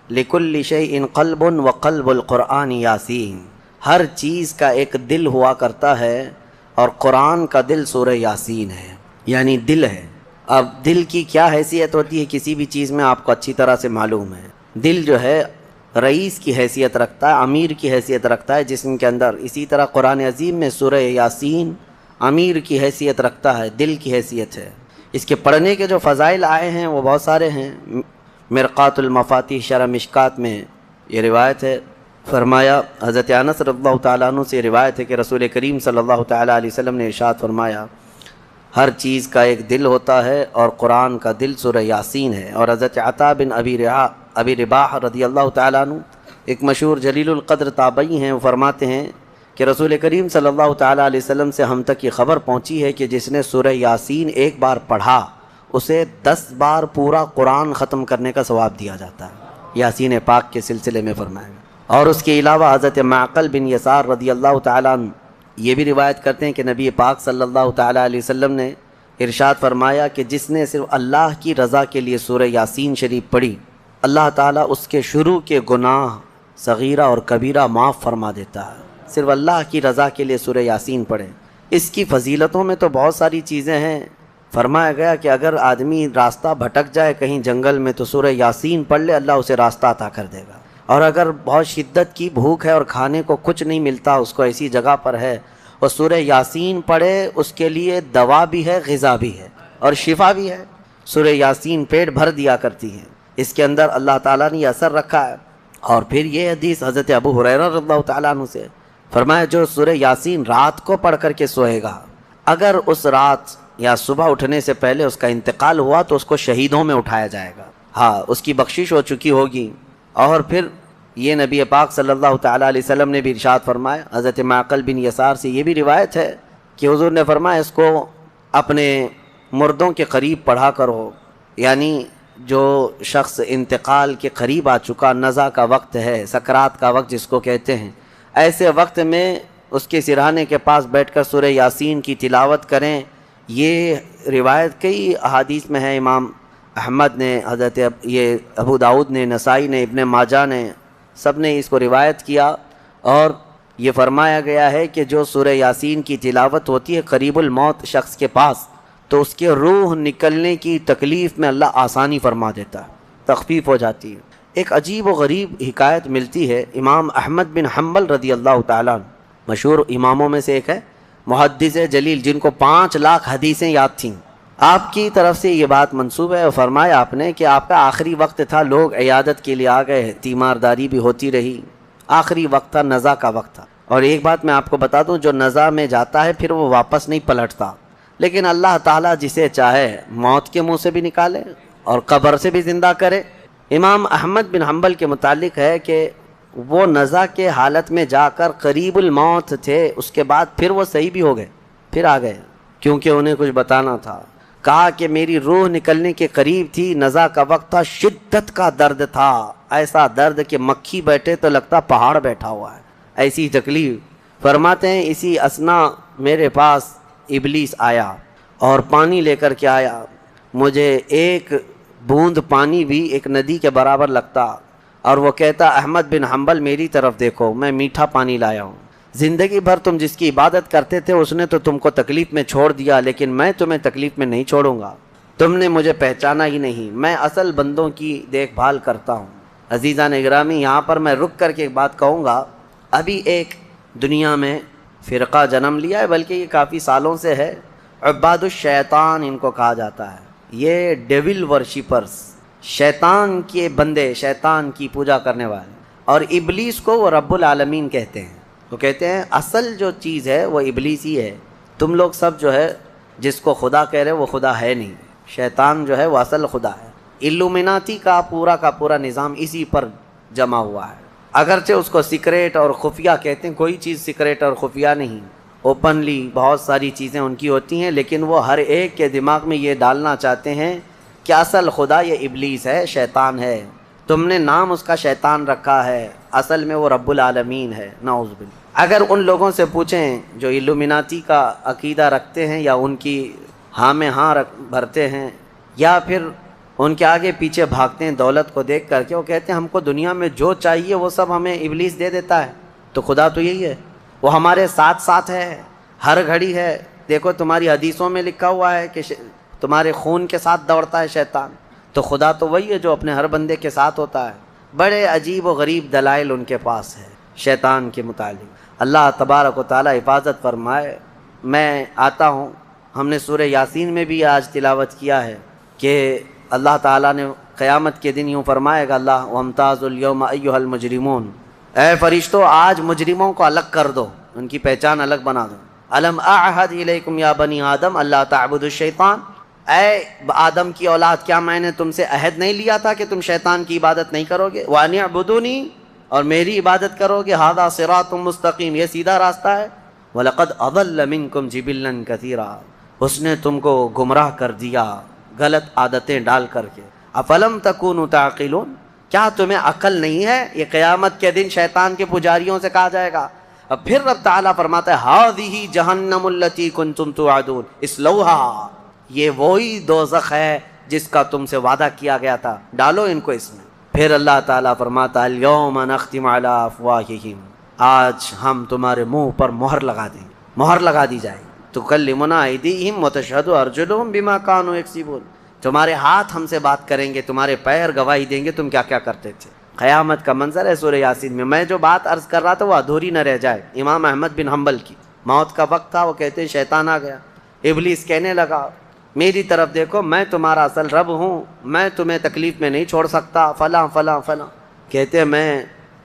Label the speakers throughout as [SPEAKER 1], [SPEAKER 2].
[SPEAKER 1] لکل شیء قلب وقلب القرآن یاسین، ہر چیز کا ایک دل ہوا کرتا ہے اور قرآن کا دل سورہ یاسین ہے، یعنی دل ہے۔ اب دل کی کیا حیثیت ہوتی ہے کسی بھی چیز میں آپ کو اچھی طرح سے معلوم ہے۔ دل جو ہے رئیس کی حیثیت رکھتا ہے، امیر کی حیثیت رکھتا ہے جسم کے اندر، اسی طرح قرآن عظیم میں سورہ یاسین امیر کی حیثیت رکھتا ہے، دل کی حیثیت ہے۔ اس کے پڑھنے کے جو فضائل آئے ہیں وہ بہت سارے ہیں۔ مرقات المفاتیح شرح مشکات میں یہ روایت ہے، فرمایا حضرت انس رضی اللہ تعالیٰ عنہ سے روایت ہے کہ رسول کریم صلی اللہ تعالیٰ علیہ وسلم نے ارشاد فرمایا ہر چیز کا ایک دل ہوتا ہے اور قرآن کا دل سورہ یاسین ہے۔ اور حضرت عطا بن ابی رباح رضی اللہ تعالیٰ عنہ ایک مشہور جلیل القدر تابعی ہیں، وہ فرماتے ہیں کہ رسول کریم صلی اللہ تعالیٰ علیہ وسلم سے ہم تک یہ خبر پہنچی ہے کہ جس نے سورہ یاسین ایک بار پڑھا اسے 10 بار پورا قرآن ختم کرنے کا ثواب دیا جاتا ہے، یاسین پاک کے سلسلے میں فرمایا۔ اور اس کے علاوہ حضرت معقل بن یسار رضی اللہ تعالیٰ عنہ یہ بھی روایت کرتے ہیں کہ نبی پاک صلی اللہ تعالیٰ علیہ وسلم نے ارشاد فرمایا کہ جس نے صرف اللہ کی رضا کے لیے سورہ یاسین شریف پڑھی اللہ تعالیٰ اس کے شروع کے گناہ صغیرہ اور کبیرہ معاف فرما دیتا ہے۔ صرف اللہ کی رضا کے لیے سورہ یاسین پڑھیں۔ اس کی فضیلتوں میں تو بہت ساری چیزیں ہیں۔ فرمایا گیا کہ اگر آدمی راستہ بھٹک جائے کہیں جنگل میں تو سورہ یاسین پڑھ لے، اللہ اسے راستہ عطا کر دے گا۔ اور اگر بہت شدت کی بھوک ہے اور کھانے کو کچھ نہیں ملتا، اس کو ایسی جگہ پر ہے اور سورہ یاسین پڑھے، اس کے لیے دوا بھی ہے، غذا بھی ہے اور شفا بھی ہے۔ سورہ یاسین پیٹ بھر دیا کرتی ہے، اس کے اندر اللہ تعالیٰ نے یہ اثر رکھا ہے۔ اور پھر یہ حدیث حضرت ابو ہریرہ رضی اللہ تعالیٰ عنہ سے فرمایا جو سورہ یاسین رات کو پڑھ کر کے سوئے گا، اگر اس رات یا صبح اٹھنے سے پہلے اس کا انتقال ہوا تو اس کو شہیدوں میں اٹھایا جائے گا، ہاں اس کی بخشش ہو چکی ہوگی۔ اور پھر یہ نبی پاک صلی اللہ تعالیٰ علیہ وسلم نے بھی ارشاد فرمایا، حضرت معقل بن یسار سے یہ بھی روایت ہے کہ حضور نے فرمایا اس کو اپنے مردوں کے قریب پڑھا کرو، یعنی جو شخص انتقال کے قریب آ چکا، نزع کا وقت ہے، سکرات کا وقت جس کو کہتے ہیں، ایسے وقت میں اس کے سرہانے کے پاس بیٹھ کر سورہ یاسین کی تلاوت کریں۔ یہ روایت کئی احادیث میں ہے، امام احمد نے، حضرت یہ ابو داؤد نے، نسائی نے، ابن ماجہ نے، سب نے اس کو روایت کیا۔ اور یہ فرمایا گیا ہے کہ جو سورہ یاسین کی تلاوت ہوتی ہے قریب الموت شخص کے پاس تو اس کے روح نکلنے کی تکلیف میں اللہ آسانی فرما دیتا ہے، تخفیف ہو جاتی ہے۔ ایک عجیب و غریب حکایت ملتی ہے، امام احمد بن حنبل رضی اللہ تعالیٰ عنہ مشہور اماموں میں سے ایک ہے، محدث جلیل جن کو 5 لاکھ حدیثیں یاد تھیں، آپ کی طرف سے یہ بات منسوب ہے اور فرمایا آپ نے کہ آپ کا آخری وقت تھا، لوگ عیادت کے لیے آ گئے، تیمارداری بھی ہوتی رہی، آخری وقت تھا، نزع کا وقت تھا۔ اور ایک بات میں آپ کو بتا دوں، جو نزع میں جاتا ہے پھر وہ واپس نہیں پلٹتا، لیکن اللہ تعالیٰ جسے چاہے موت کے منہ سے بھی نکالے اور قبر سے بھی زندہ کرے۔ امام احمد بن حنبل کے متعلق ہے کہ وہ نزع کے حالت میں جا کر قریب الموت تھے، اس کے بعد پھر وہ صحیح بھی ہو گئے، پھر آ گئے، کیونکہ انہیں کچھ بتانا تھا۔ کہا کہ میری روح نکلنے کے قریب تھی، نزع کا وقت تھا، شدت کا درد تھا، ایسا درد کہ مکھی بیٹھے تو لگتا پہاڑ بیٹھا ہوا ہے، ایسی تکلیف۔ فرماتے ہیں اسی اثنا میرے پاس ابلیس آیا اور پانی لے کر کے آیا، مجھے ایک بوند پانی بھی ایک ندی کے برابر لگتا، اور وہ کہتا احمد بن حنبل میری طرف دیکھو، میں میٹھا پانی لایا ہوں، زندگی بھر تم جس کی عبادت کرتے تھے اس نے تو تم کو تکلیف میں چھوڑ دیا، لیکن میں تمہیں تکلیف میں نہیں چھوڑوں گا، تم نے مجھے پہچانا ہی نہیں، میں اصل بندوں کی دیکھ بھال کرتا ہوں۔ عزیزان اکرامی، یہاں پر میں رک کر کے ایک بات کہوں گا، ابھی ایک دنیا میں فرقہ جنم لیا ہے، بلکہ یہ کافی سالوں سے ہے، عباد الشیطان ان کو کہا جاتا ہے، یہ ڈیول ورشپرز، شیطان کے بندے، شیطان کی پوجا کرنے والے، اور ابلیس کو وہ رب العالمین کہتے ہیں۔ وہ کہتے ہیں اصل جو چیز ہے وہ ابلیس ہی ہے، تم لوگ سب جو ہے جس کو خدا کہہ رہے وہ خدا ہے نہیں، شیطان جو ہے وہ اصل خدا ہے۔ الومناتی کا پورا نظام اسی پر جمع ہوا ہے، اگرچہ اس کو سیکریٹ اور خفیہ کہتے ہیں، کوئی چیز سیکریٹ اور خفیہ نہیں، اوپنلی بہت ساری چیزیں ان کی ہوتی ہیں، لیکن وہ ہر ایک کے دماغ میں یہ ڈالنا چاہتے ہیں کہ اصل خدا یہ ابلیس ہے، شیطان ہے، تم نے نام اس کا شیطان رکھا ہے، اصل میں وہ رب العالمین ہے، نعوذ باللہ۔ اگر ان لوگوں سے پوچھیں جو الومناتی کا عقیدہ رکھتے ہیں یا ان کی ہاں میں ہاں بھرتے ہیں، یا پھر ان کے آگے پیچھے بھاگتے ہیں دولت کو دیکھ کر کے، وہ کہتے ہیں ہم کو دنیا میں جو چاہیے وہ سب ہمیں ابلیس دے دیتا ہے، تو خدا تو یہی ہے، وہ ہمارے ساتھ ساتھ ہے، ہر گھڑی ہے۔ دیکھو تمہاری حدیثوں میں لکھا ہوا ہے کہ تمہارے خون کے ساتھ دوڑتا ہے شیطان، تو خدا تو وہی ہے جو اپنے ہر بندے کے ساتھ ہوتا ہے۔ بڑے عجیب و غریب دلائل ان کے پاس ہے شیطان کے متعلق۔ اللہ تبارک و تعالی حفاظت فرمائے۔ میں آتا ہوں، ہم نے سورہ یاسین میں بھی آج تلاوت کیا ہے کہ اللہ تعالیٰ نے قیامت کے دن یوں فرمائے گا اللہ وَامْتَازُوا الْيَوْمَ أَيُّهَا الْمُجْرِمُونَ، اے فرشتوں آج مجرموں کو الگ کر دو، ان کی پہچان الگ بنا دو۔ أَلَمْ أَعْهَدْ إِلَيْكُمْ يَا بَنِي آدَمَ أَلَّا تَعْبُدُوا الشَّيْطَانَ، اے آدم کی اولاد کیا میں نے تم سے عہد نہیں لیا تھا کہ تم شیطان کی عبادت نہیں کرو گے؟ وَأَنِ اعْبُدُونِي، اور میری عبادت کرو گے۔ هَذَا صِرَاطٌ مُسْتَقِيمٌ، یہ سیدھا راستہ ہے۔ وَلَقَدْ أَضَلَّ مِنْكُمْ جِبِلًّا كَثِيرًا، اس نے تم کو گمراہ کر دیا غلط عادتیں ڈال کر کے۔ افلم تکونوا تعقلون، کیا تمہیں عقل نہیں ہے؟ یہ قیامت کے دن شیطان کے پجاریوں سے کہا جائے گا۔ اب پھر رب تعالیٰ فرماتا ہے ہذہ جہنم التی کنتم توعدون اصلوہا، یہ وہی دوزخ ہے جس کا تم سے وعدہ کیا گیا تھا، ڈالو ان کو اس میں۔ پھر اللہ تعالیٰ فرماتا ہے الیوم نختم علی افواہہم، آج ہم تمہارے منہ پر مہر لگا دیں، مہر لگا دی جائے۔ تکلمنا ایدیہم وتشہد ارجلہم بما کانوا یکسبون، تمہارے ہاتھ ہم سے بات کریں گے، تمہارے پیر گواہی دیں گے تم کیا کیا کرتے تھے۔ قیامت کا منظر ہے سورہ یاسین میں۔ میں جو بات عرض کر رہا تھا وہ ادھوری نہ رہ جائے۔ امام احمد بن حنبل کی موت کا وقت تھا، وہ کہتے ہیں شیطان آ گیا، ابلیس کہنے لگا میری طرف دیکھو، میں تمہارا اصل رب ہوں، میں تمہیں تکلیف میں نہیں چھوڑ سکتا، فلاں فلاں فلاں۔ کہتے ہیں میں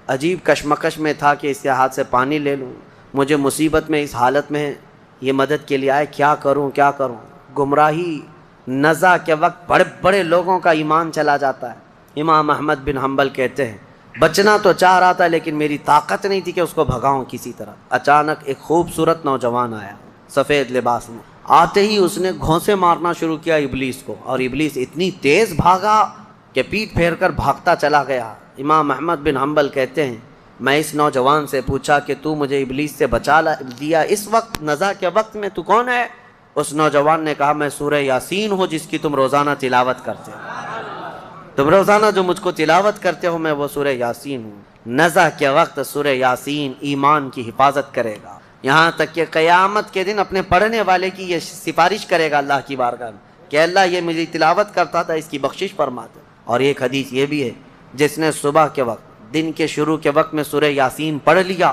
[SPEAKER 1] عجیب کشمکش میں تھا کہ اس کے ہاتھ سے پانی لے لوں، مجھے مصیبت میں اس حالت میں یہ مدد کے لیے آئے، کیا کروں کیا کروں۔ گمراہی نزع کے وقت بڑے بڑے لوگوں کا ایمان چلا جاتا ہے۔ امام احمد بن حنبل کہتے ہیں بچنا تو چاہ رہا تھا لیکن میری طاقت نہیں تھی کہ اس کو بھگاؤں کسی طرح۔ اچانک ایک خوبصورت نوجوان آیا سفید لباس میں، آتے ہی اس نے گھونسے مارنا شروع کیا ابلیس کو، اور ابلیس اتنی تیز بھاگا کہ پیٹ پھیر کر بھاگتا چلا گیا۔ امام احمد بن حنبل کہتے ہیں میں اس نوجوان سے پوچھا کہ تو مجھے ابلیس سے بچا دیا اس وقت نزع کے وقت میں، تو کون ہے؟ اس نوجوان نے کہا میں سورہ یاسین ہوں جس کی تم روزانہ تلاوت کرتے ہو، تم روزانہ جو مجھ کو تلاوت کرتے ہو میں وہ سورہ یاسین ہوں۔ نزع کے وقت سورہ یاسین ایمان کی حفاظت کرے گا، یہاں تک کہ قیامت کے دن اپنے پڑھنے والے کی یہ سفارش کرے گا اللہ کی بارگاہ میں کہ اللہ یہ مجھے تلاوت کرتا تھا، اس کی بخشش فرما دے۔ اور ایک حدیث یہ بھی ہے جس نے صبح کے وقت دن کے شروع کے وقت میں سورہ یاسین پڑھ لیا،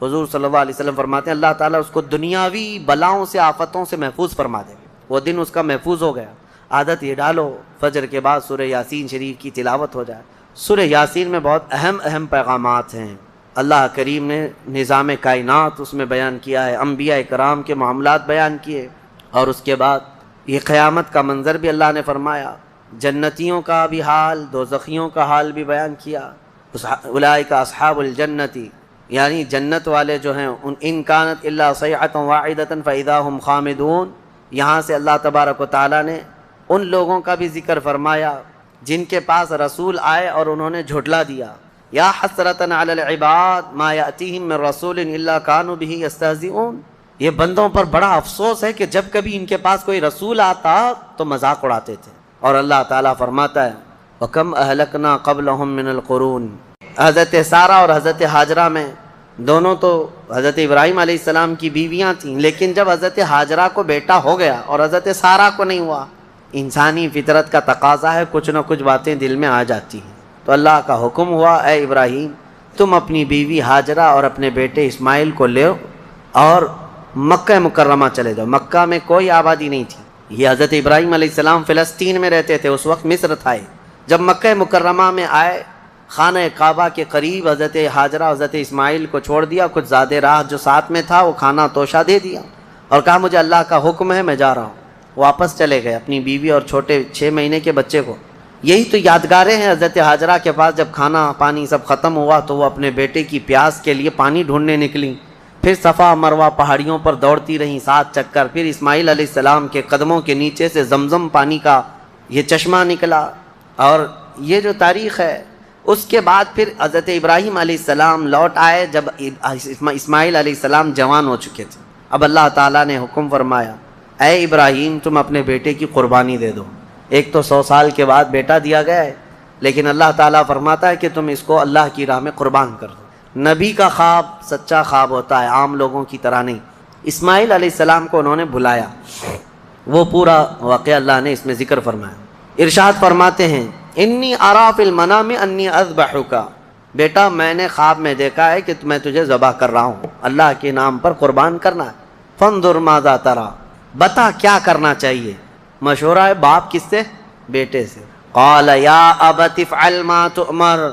[SPEAKER 1] حضور صلی اللہ علیہ وسلم فرماتے ہیں اللہ تعالیٰ اس کو دنیاوی بلاؤں سے آفتوں سے محفوظ فرما دے گا، وہ دن اس کا محفوظ ہو گیا۔ عادت یہ ڈالو فجر کے بعد سورہ یاسین شریف کی تلاوت ہو جائے۔ سورہ یاسین میں بہت اہم پیغامات ہیں، اللہ کریم نے نظام کائنات اس میں بیان کیا ہے، انبیاء کرام کے معاملات بیان کیے، اور اس کے بعد یہ قیامت کا منظر بھی اللہ نے فرمایا، جنتیوں کا بھی حال، دوزخیوں کا حال بھی بیان کیا۔ اولئک اصحاب الجنتی، یعنی جنت والے جو ہیں ان کانت الا صیحۃ واحدۃ فاذا هم خامدون، یہاں سے اللہ تبارک و تعالیٰ نے ان لوگوں کا بھی ذکر فرمایا جن کے پاس رسول آئے اور انہوں نے جھٹلا دیا۔ یا حسرۃ علی العباد ما یأتیہم من رسول الا کانوا بہ یستہزئون، یہ بندوں پر بڑا افسوس ہے کہ جب کبھی ان کے پاس کوئی رسول آتا تو مذاق اڑاتے تھے۔ اور اللہ تعالیٰ فرماتا ہے وَكَمْ أَهْلَكْنَا قَبْلَهُمْ مِنَ الْقُرُونِ، حضرت سارہ اور حضرت ہاجرہ میں دونوں تو حضرت ابراہیم علیہ السلام کی بیویاں تھیں، لیکن جب حضرت ہاجرہ کو بیٹا ہو گیا اور حضرت سارہ کو نہیں ہوا، انسانی فطرت کا تقاضا ہے کچھ نہ کچھ باتیں دل میں آ جاتی ہیں، تو اللہ کا حکم ہوا اے ابراہیم تم اپنی بیوی ہاجرہ اور اپنے بیٹے اسماعیل کو لے اور مکہ مکرمہ چلے جاؤ۔ مکہ میں کوئی آبادی نہیں تھی، یہ حضرت ابراہیم علیہ السلام فلسطین میں رہتے تھے، اس وقت مصر تھا۔ جب مکہ مکرمہ میں آئے خانہ کعبہ کے قریب حضرت ہاجرہ حضرت اسماعیل کو چھوڑ دیا، کچھ زیادہ راہ جو ساتھ میں تھا وہ کھانا توشہ دے دیا اور کہا مجھے اللہ کا حکم ہے میں جا رہا ہوں۔ واپس چلے گئے اپنی بیوی اور چھوٹے 6 مہینے کے بچے کو۔ یہی تو یادگاریں ہیں حضرت ہاجرہ کے پاس، جب کھانا پانی سب ختم ہوا تو وہ اپنے بیٹے کی پیاس کے لیے پانی ڈھونڈنے نکلیں، پھر صفا مروہ پہاڑیوں پر دوڑتی رہیں 7 چکر، پھر اسماعیل علیہ السلام کے قدموں کے نیچے سے زمزم پانی کا یہ چشمہ نکلا۔ اور یہ جو تاریخ ہے، اس کے بعد پھر حضرت ابراہیم علیہ السلام لوٹ آئے جب اسماعیل علیہ السلام جوان ہو چکے تھے۔ اب اللہ تعالیٰ نے حکم فرمایا اے ابراہیم تم اپنے بیٹے کی قربانی دے دو۔ ایک تو 100 سال کے بعد بیٹا دیا گیا ہے، لیکن اللہ تعالیٰ فرماتا ہے کہ تم اس کو اللہ کی راہ میں قربان کر دو۔ نبی کا خواب سچا خواب ہوتا ہے، عام لوگوں کی طرح نہیں۔ اسماعیل علیہ السلام کو انہوں نے بلایا، وہ پورا واقعہ اللہ نے اس میں ذکر فرمایا۔ ارشاد فرماتے ہیں انی ارا فی المنام انی اذبحک، بیٹا میں نے خواب میں دیکھا ہے کہ میں تجھے ذبح کر رہا ہوں، اللہ کے نام پر قربان کرنا ہے۔ فانظر ماذا تری، بتا کیا کرنا چاہیے۔ مشورہ ہے باپ کس سے؟ بیٹے سے۔ قال یا ابت افعل ما تؤمر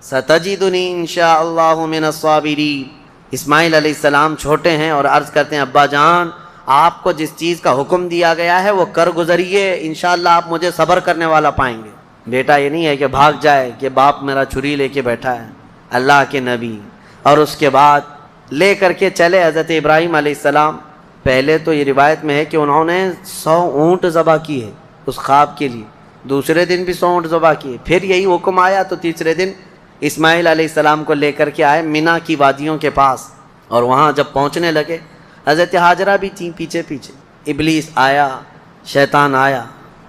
[SPEAKER 1] ستجدنی انشاء اللہ من الصابرین۔ اسماعیل علیہ السلام چھوٹے ہیں اور عرض کرتے ہیں ابا جان آپ کو جس چیز کا حکم دیا گیا ہے وہ کر گزریے، انشاءاللہ آپ مجھے صبر کرنے والا پائیں گے۔ بیٹا یہ نہیں ہے کہ بھاگ جائے کہ باپ میرا چھری لے کے بیٹھا ہے، اللہ کے نبی۔ اور اس کے بعد لے کر کے چلے حضرت ابراہیم علیہ السلام۔ پہلے تو یہ روایت میں ہے کہ انہوں نے 100 اونٹ ذبح کیے اس خواب کے لیے، دوسرے دن بھی 100 اونٹ ذبح کیے، پھر یہی حکم آیا تو تیسرے دن اسماعیل علیہ السلام کو لے کر کے آئے مینا کی وادیوں کے پاس، اور وہاں جب پہنچنے لگے حضرت ہاجرہ بھی تھیں پیچھے پیچھے۔ ابلیس آیا، شیطان آیا،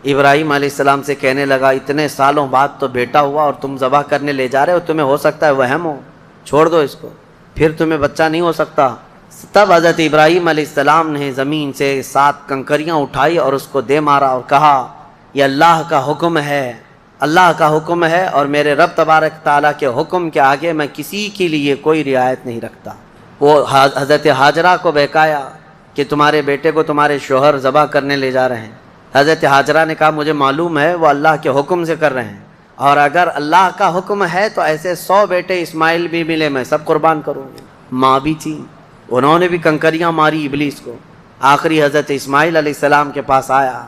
[SPEAKER 1] ابراہیم علیہ السلام سے کہنے لگا اتنے سالوں بعد تو بیٹا ہوا اور تم ذبح کرنے لے جا رہے ہو، تمہیں ہو سکتا ہے وہم ہو، چھوڑ دو اس کو، پھر تمہیں بچہ نہیں ہو سکتا۔ تب حضرت ابراہیم علیہ السلام نے زمین سے 7 کنکریاں اٹھائی اور اس کو دے مارا اور کہا یہ اللہ کا حکم ہے، اللہ کا حکم ہے، اور میرے رب تبارک تعالیٰ کے حکم کے آگے میں کسی کے لیے کوئی رعایت نہیں رکھتا۔ وہ حضرت ہاجرہ کو بہکایا کہ تمہارے بیٹے کو تمہارے شوہر ذبح کرنے لے جا رہے ہیں۔ حضرت ہاجرہ نے کہا مجھے معلوم ہے وہ اللہ کے حکم سے کر رہے ہیں، اور اگر اللہ کا حکم ہے تو ایسے 100 بیٹے اسماعیل بھی ملے میں سب قربان کروں گی۔ ماں بھی تھی، انہوں نے بھی کنکریاں ماری ابلیس کو۔ آخری حضرت اسماعیل علیہ السلام کے پاس آیا،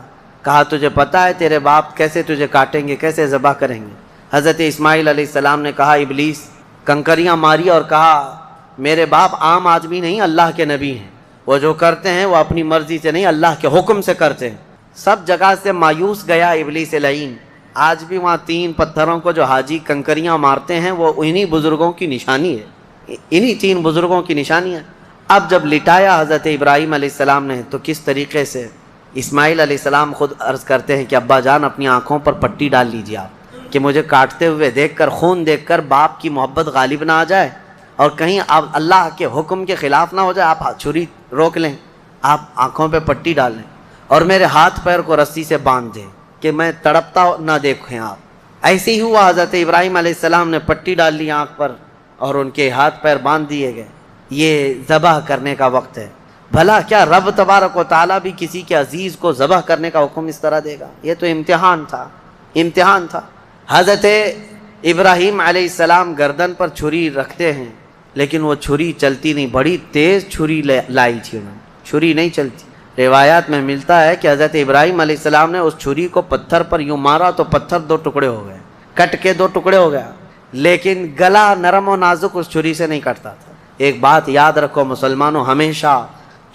[SPEAKER 1] کہا تجھے پتہ ہے تیرے باپ کیسے تجھے کاٹیں گے، کیسے ذبح کریں گے؟ حضرت اسماعیل علیہ السلام نے کہا ابلیس، کنکریاں ماری اور کہا میرے باپ عام آدمی نہیں، اللہ کے نبی ہیں، وہ جو کرتے ہیں وہ اپنی مرضی سے نہیں اللہ کے حکم سے کرتے ہیں۔ سب جگہ سے مایوس گیا ابلیس لعین۔ آج بھی وہاں 3 پتھروں کو جو حاجی کنکریاں مارتے ہیں وہ انہی بزرگوں کی نشانی ہے، انہی 3 بزرگوں کی نشانی ہے۔ اب جب لٹایا حضرت ابراہیم علیہ السلام نے تو کس طریقے سے اسماعیل علیہ السلام خود عرض کرتے ہیں کہ ابا جان اپنی آنکھوں پر پٹی ڈال لیجیے آپ، کہ مجھے کاٹتے ہوئے دیکھ کر، خون دیکھ کر باپ کی محبت غالب نہ آ جائے اور کہیں آپ اللہ کے حکم کے خلاف نہ ہو جائے، آپ چھری روک لیں، آپ آنکھوں پہ پٹی ڈال لیں اور میرے ہاتھ پیر کو رسی سے باندھ دیں کہ میں تڑپتا نہ دیکھیں آپ۔ ایسے ہی ہوا، حضرت ابراہیم علیہ السلام نے پٹی ڈال لی آنکھ پر اور ان کے ہاتھ پیر باندھ دیے گئے۔ یہ ذبح کرنے کا وقت ہے۔ بھلا کیا رب تبارک و تعالیٰ بھی کسی کے عزیز کو ذبح کرنے کا حکم اس طرح دے گا؟ یہ تو امتحان تھا، امتحان تھا۔ حضرت ابراہیم علیہ السلام گردن پر چھری رکھتے ہیں لیکن وہ چھری چلتی نہیں، بڑی تیز چھری لائی تھی انہوں نے، چھری نہیں چلتی۔ روایات میں ملتا ہے کہ حضرت ابراہیم علیہ السلام نے اس چھری کو پتھر پر یوں مارا تو پتھر 2 ٹکڑے ہو گئے، کٹ کے 2 ٹکڑے ہو گیا، لیکن گلا نرم و نازک اس چھری سے نہیں کٹتا تھا۔ ایک بات یاد رکھو مسلمانوں، ہمیشہ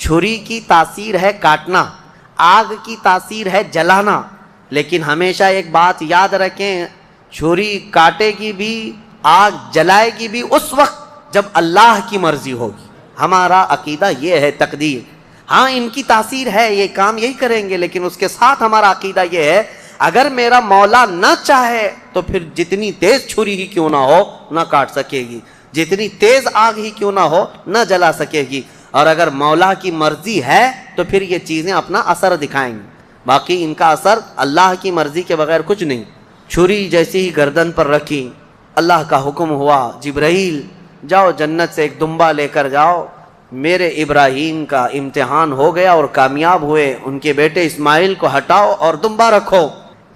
[SPEAKER 1] چھری کی تاثیر ہے کاٹنا، آگ کی تاثیر ہے جلانا، لیکن ہمیشہ ایک بات یاد رکھیں، چھری کاٹے گی بھی، آگ جلائے گی بھی اس وقت جب اللہ کی مرضی ہوگی۔ ہمارا عقیدہ یہ ہے، تقدیر، ہاں ان کی تاثیر ہے، یہ کام یہی کریں گے، لیکن اس کے ساتھ ہمارا عقیدہ یہ ہے اگر میرا مولا نہ چاہے تو پھر جتنی تیز چھری ہی کیوں نہ ہو نہ کاٹ سکے گی، جتنی تیز آگ ہی کیوں نہ ہو نہ جلا سکے گی، اور اگر مولا کی مرضی ہے تو پھر یہ چیزیں اپنا اثر دکھائیں گی، باقی ان کا اثر اللہ کی مرضی کے بغیر کچھ نہیں۔ چھری جیسی ہی گردن پر رکھی، اللہ کا حکم ہوا جبرائیل جاؤ جنت سے ایک دمبا لے کر جاؤ، میرے ابراہیم کا امتحان ہو گیا اور کامیاب ہوئے، ان کے بیٹے اسماعیل کو ہٹاؤ اور دمبا رکھو۔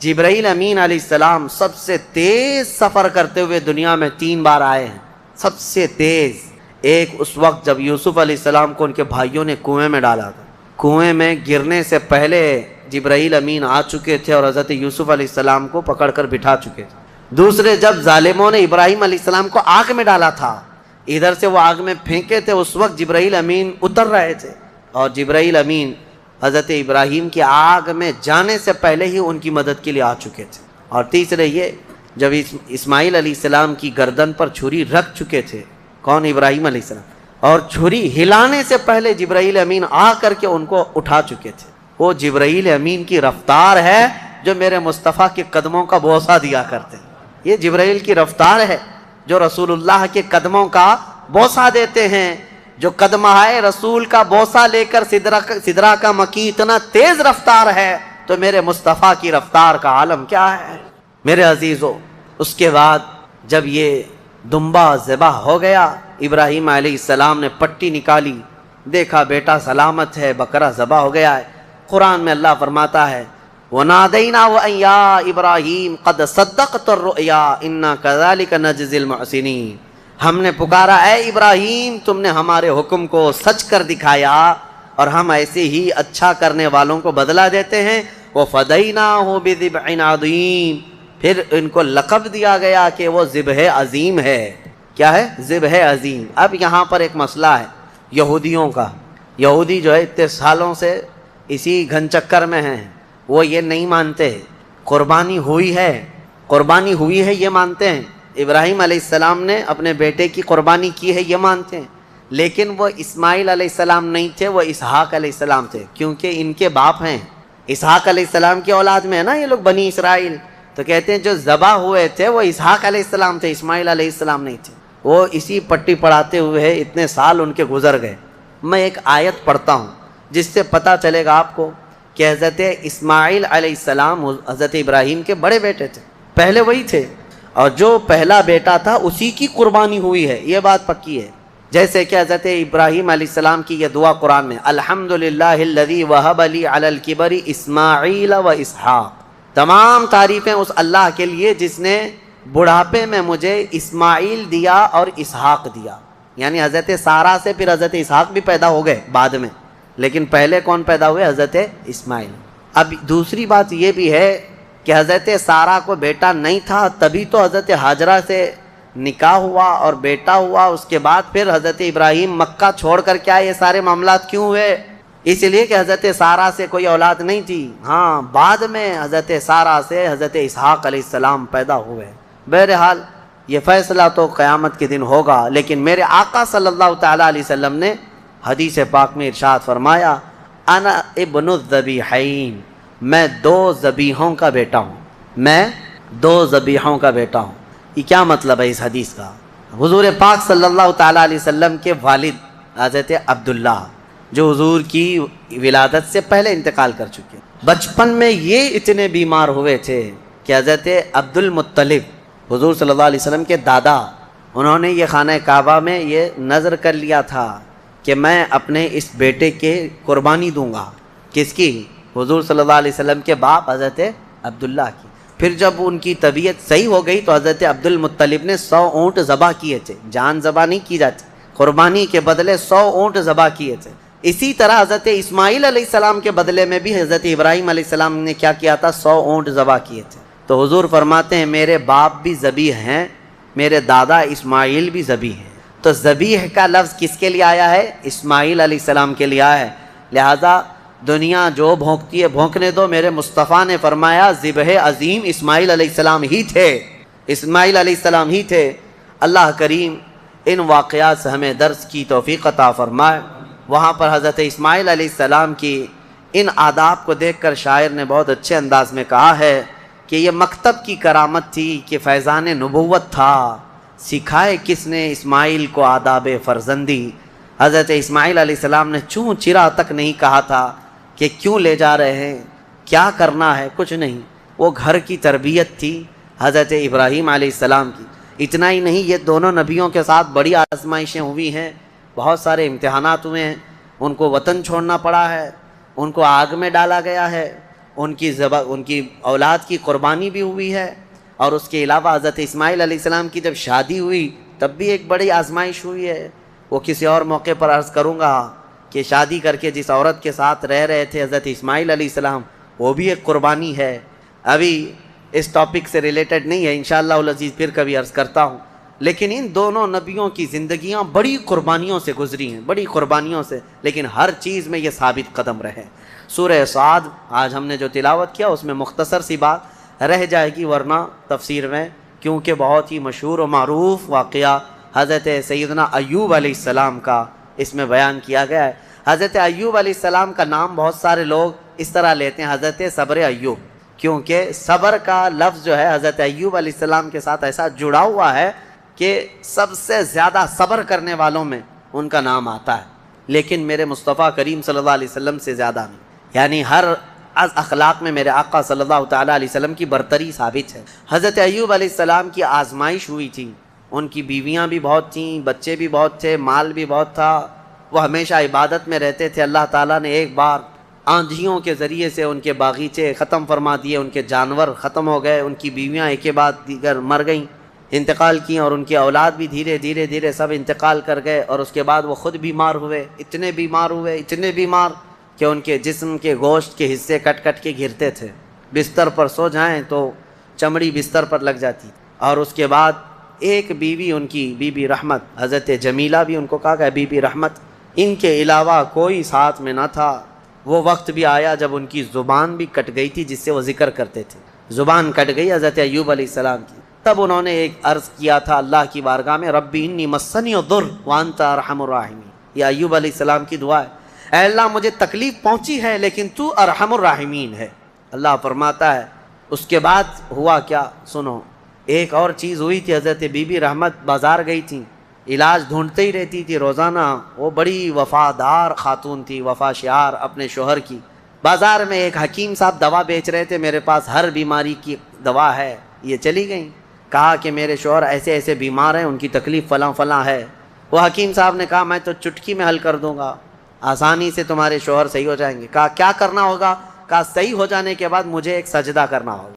[SPEAKER 1] جبرائیل امین علیہ السلام سب سے تیز سفر کرتے ہوئے دنیا میں 3 بار آئے ہیں، سب سے تیز۔ ایک اس وقت جب یوسف علیہ السلام کو ان کے بھائیوں نے کنویں میں ڈالا تھا، کنویں میں گرنے سے پہلے جبرائیل امین آ چکے تھے اور حضرت یوسف علیہ السلام کو پکڑ کر بٹھا چکے تھے۔ دوسرے جب ظالموں نے ابراہیم علیہ السلام کو آگ میں ڈالا تھا، ادھر سے وہ آگ میں پھینکے تھے، اس وقت جبرائیل امین اتر رہے تھے اور جبرائیل امین حضرت ابراہیم کی آگ میں جانے سے پہلے ہی ان کی مدد کے لیے آ چکے تھے۔ اور تیسرے یہ جب اسماعیل علیہ السلام کی گردن پر چھری رکھ چکے تھے، کون؟ ابراہیم علیہ السلام، اور چھری ہلانے سے پہلے جبرائیل امین آ کر کے ان کو اٹھا چکے تھے۔ وہ جبرائیل امین کی رفتار ہے جو میرے مصطفیٰ کے قدموں کا بوسہ دیا کرتے ہیں۔ یہ جبرائیل کی رفتار ہے جو رسول اللہ کے قدموں کا بوسہ دیتے ہیں۔ جو قدمہائے رسول کا بوسہ لے کر سدرہ کا مکی اتنا تیز رفتار ہے تو میرے مصطفیٰ کی رفتار کا عالم کیا ہے میرے عزیزو۔ اس کے بعد جب یہ دمبا ذبح ہو گیا، ابراہیم علیہ السلام نے پٹی نکالی، دیکھا بیٹا سلامت ہے، بکرا ذبح ہو گیا ہے۔ قرآن میں اللہ فرماتا ہے وَنَادَيْنَاهُ أَن يَا إِبْرَاهِيمُ قَدْ صَدَّقْتَ الرُّؤْيَا إِنَّا كَذَلِكَ نَجْزِي الْمُحْسِنِينَ۔ ہم نے پکارا اے ابراہیم، تم نے ہمارے حکم کو سچ کر دکھایا اور ہم ایسے ہی اچھا کرنے والوں کو بدلہ دیتے ہیں۔ وَفَدَيْنَاهُ بِذِبْحٍ عَظِيمٍ، پھر ان کو لقب دیا گیا کہ وہ ذبح عظیم ہے۔ کیا ہے؟ ذبح عظیم۔ اب یہاں پر ایک مسئلہ ہے یہودیوں کا۔ یہودی جو ہے اتنے سالوں سے اسی گھن چکر میں ہیں، وہ یہ نہیں مانتے قربانی ہوئی ہے، قربانی ہوئی ہے یہ مانتے ہیں، ابراہیم علیہ السلام نے اپنے بیٹے کی قربانی کی ہے یہ مانتے ہیں، لیکن وہ اسماعیل علیہ السلام نہیں تھے، وہ اسحاق علیہ السلام تھے، کیونکہ ان کے باپ ہیں اسحاق علیہ السلام کی اولاد میں ہے نا یہ لوگ بنی اسرائیل، تو کہتے ہیں جو ذبح ہوئے تھے وہ اسحاق علیہ السلام تھے، اسماعیل علیہ السلام نہیں تھے۔ وہ اسی پٹی پڑھاتے ہوئے اتنے سال ان کے گزر گئے۔ میں ایک آیت پڑھتا ہوں جس سے پتہ چلے گا آپ کو کہ حضرت اسماعیل علیہ السلام حضرت ابراہیم کے بڑے بیٹے تھے، پہلے وہی تھے، اور جو پہلا بیٹا تھا اسی کی قربانی ہوئی ہے، یہ بات پکی ہے۔ جیسے کہ حضرت ابراہیم علیہ السلام کی یہ دعا قرآن میں الحمدللہ الذی وہب لی علی الکبر اسماعیل و اسحاق، تمام تعریفیں اس اللہ کے لیے جس نے بڑھاپے میں مجھے اسماعیل دیا اور اسحاق دیا، یعنی حضرت سارہ سے پھر حضرت اسحاق بھی پیدا ہو گئے بعد میں، لیکن پہلے کون پیدا ہوئے؟ حضرت اسماعیل۔ اب دوسری بات یہ بھی ہے کہ حضرت سارہ کو بیٹا نہیں تھا، تبھی تو حضرت ہاجرہ سے نکاح ہوا اور بیٹا ہوا، اس کے بعد پھر حضرت ابراہیم مکہ چھوڑ کر کیا یہ سارے معاملات کیوں ہوئے؟ اس لیے کہ حضرت سارہ سے کوئی اولاد نہیں تھی، ہاں بعد میں حضرت سارہ سے حضرت اسحاق علیہ السلام پیدا ہوئے۔ بہرحال یہ فیصلہ تو قیامت کے دن ہوگا، لیکن میرے آقا صلی اللہ تعالیٰ علیہ وسلم نے حدیث پاک میں ارشاد فرمایا انا ابن الذبیحین، میں دو ذبیحوں کا بیٹا ہوں، میں دو ذبیحوں کا بیٹا ہوں۔ یہ کیا مطلب ہے اس حدیث کا؟ حضور پاک صلی اللہ تعالیٰ علیہ وسلم کے والد حضرت عبداللہ جو حضور کی ولادت سے پہلے انتقال کر چکے، بچپن میں یہ اتنے بیمار ہوئے تھے کہ حضرت عبد المطلب حضور صلی اللہ علیہ وسلم کے دادا، انہوں نے یہ خانہ کعبہ میں یہ نذر کر لیا تھا کہ میں اپنے اس بیٹے کے قربانی دوں گا۔ کس کی؟ حضور صلی اللہ علیہ وسلم کے باپ حضرت عبداللہ کی۔ پھر جب ان کی طبیعت صحیح ہو گئی تو حضرت عبد المطلب نے 100 اونٹ ذبح کیے تھے، جان ذبح نہیں کی جاتی، قربانی کے بدلے 100 اونٹ ذبح کیے تھے۔ اسی طرح حضرت اسماعیل علیہ السلام کے بدلے میں بھی حضرت ابراہیم علیہ السلام نے کیا کیا تھا؟ 100 اونٹ ذبح کیے تھے۔ تو حضور فرماتے ہیں میرے باپ بھی ذبیح ہیں، میرے دادا اسماعیل بھی ذبیح ہیں۔ تو ذبیح کا لفظ کس کے لیے آیا ہے؟ اسماعیل علیہ السلام کے لیے آیا ہے۔ لہذا دنیا جو بھونکتی ہے بھونکنے دو، میرے مصطفیٰ نے فرمایا ذبح عظیم اسماعیل علیہ السلام ہی تھے، اسماعیل علیہ السلام ہی تھے۔ اللہ کریم ان واقعات سے ہمیں درس کی توفیق عطا فرمائے۔ وہاں پر حضرت اسماعیل علیہ السلام کی ان آداب کو دیکھ کر شاعر نے بہت اچھے انداز میں کہا ہے کہ یہ مکتب کی کرامت تھی کہ فیضان نبوت تھا، سکھائے کس نے اسماعیل کو آداب فرزندی۔ حضرت اسماعیل علیہ السلام نے چوں چرا تک نہیں کہا تھا کہ کیوں لے جا رہے ہیں، کیا کرنا ہے، کچھ نہیں، وہ گھر کی تربیت تھی حضرت ابراہیم علیہ السلام کی۔ اتنا ہی نہیں، یہ دونوں نبیوں کے ساتھ بڑی آزمائشیں ہوئی ہیں، بہت سارے امتحانات ہوئے ہیں، ان کو وطن چھوڑنا پڑا ہے، ان کو آگ میں ڈالا گیا ہے، ان کی اولاد کی قربانی بھی ہوئی ہے، اور اس کے علاوہ حضرت اسماعیل علیہ السلام کی جب شادی ہوئی تب بھی ایک بڑی آزمائش ہوئی ہے۔ وہ کسی اور موقع پر عرض کروں گا کہ شادی کر کے جس عورت کے ساتھ رہ رہے تھے حضرت اسماعیل علیہ السلام، وہ بھی ایک قربانی ہے۔ ابھی اس ٹاپک سے ریلیٹڈ نہیں ہے، انشاءاللہ العزیز پھر کبھی عرض کرتا ہوں، لیکن ان دونوں نبیوں کی زندگیاں بڑی قربانیوں سے گزری ہیں، بڑی قربانیوں سے، لیکن ہر چیز میں یہ ثابت قدم رہے۔ سورہ صاد آج ہم نے جو تلاوت کیا اس میں مختصر سی بات رہ جائے گی، ورنہ تفسیر میں کیونکہ بہت ہی مشہور و معروف واقعہ حضرت سیدنا ایوب علیہ السلام کا اس میں بیان کیا گیا ہے۔ حضرت ایوب علیہ السلام کا نام بہت سارے لوگ اس طرح لیتے ہیں، حضرت صبر ایوب، کیونکہ صبر کا لفظ جو ہے حضرت ایوب علیہ السلام کے ساتھ ایسا جڑا ہوا ہے کہ سب سے زیادہ صبر کرنے والوں میں ان کا نام آتا ہے، لیکن میرے مصطفیٰ کریم صلی اللہ علیہ وسلم سے زیادہ نہیں، یعنی ہر از اخلاق میں میرے آقا صلی اللہ تعالیٰ علیہ وسلم کی برتری ثابت ہے۔ حضرت ایوب علیہ السلام کی آزمائش ہوئی تھی، ان کی بیویاں بھی بہت تھیں، بچے بھی بہت تھے، مال بھی بہت تھا، وہ ہمیشہ عبادت میں رہتے تھے۔ اللہ تعالیٰ نے ایک بار آندھیوں کے ذریعے سے ان کے باغیچے ختم فرما دیے، ان کے جانور ختم ہو گئے، ان کی بیویاں ایک کے بعد دیگر مر گئیں، انتقال کیں، اور ان کی اولاد بھی دھیرے دھیرے سب انتقال کر گئے، اور اس کے بعد وہ خود بیمار ہوئے، اتنے بیمار کہ ان کے جسم کے گوشت کے حصے کٹ کے گرتے تھے، بستر پر سو جائیں تو چمڑی بستر پر لگ جاتی۔ اور اس کے بعد ایک بیوی، ان کی بی بی رحمت، حضرت جمیلہ بھی ان کو کہا کہ بی بی رحمت، ان کے علاوہ کوئی ساتھ میں نہ تھا۔ وہ وقت بھی آیا جب ان کی زبان بھی کٹ گئی تھی جس سے وہ ذکر کرتے تھے، زبان کٹ گئی حضرت ایوب علیہ السلام کی۔ تب انہوں نے ایک عرض کیا تھا اللہ کی بارگاہ میں، ربی انی مسنی الضر وانت ارحم الراحمین۔ یہ ایوب علیہ السلام کی دعا ہے، اے اللہ مجھے تکلیف پہنچی ہے لیکن تو ارحم الراحمین ہے۔ اللہ فرماتا ہے اس کے بعد ہوا کیا سنو، ایک اور چیز ہوئی تھی۔ حضرت بی بی رحمت بازار گئی تھی، علاج ڈھونڈتے ہی رہتی تھی روزانہ، وہ بڑی وفادار خاتون تھی، وفا شعار اپنے شوہر کی۔ بازار میں ایک حکیم صاحب دوا بیچ رہے تھے، میرے پاس ہر بیماری کی دوا ہے، یہ چلی گئیں، کہا کہ میرے شوہر ایسے ایسے بیمار ہیں، ان کی تکلیف فلاں فلاں ہے۔ وہ حکیم صاحب نے کہا میں تو چٹکی میں حل کر دوں گا، آسانی سے تمہارے شوہر صحیح ہو جائیں گے۔ کہا کیا کرنا ہوگا؟ کہا صحیح ہو جانے کے بعد مجھے ایک سجدہ کرنا ہوگا۔